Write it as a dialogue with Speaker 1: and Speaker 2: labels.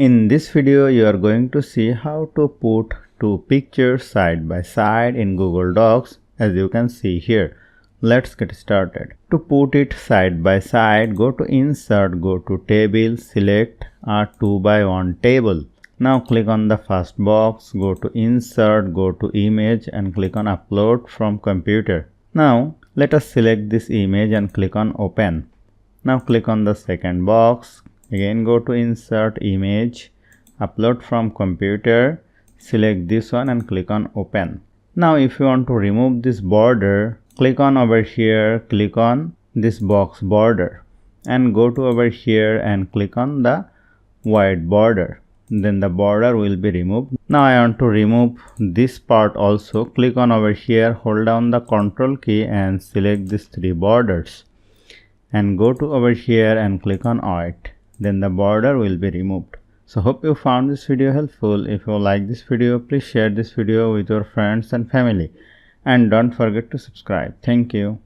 Speaker 1: In this video, you are going to see how to put two pictures side by side in Google Docs, as you can see here. Let's get started. To put it side by side, go to Insert, go to Table, select a 2x1 table. Now click on the first box, go to Insert, go to Image and click on Upload from Computer. Now let us select this image and click on Open. Now click on the second box. Again go to Insert, Image, Upload from Computer, select this one and click on Open. Now if you want to remove this border, click on over here, click on this box border and go to over here and click on the white border. Then the border will be removed. Now I want to remove this part also. Click on over here, hold down the Ctrl key and select these three borders and go to over here and click on white. Then the border will be removed. So hope you found this video helpful. If you like this video, please share this video with your friends and family and don't forget to subscribe. Thank you.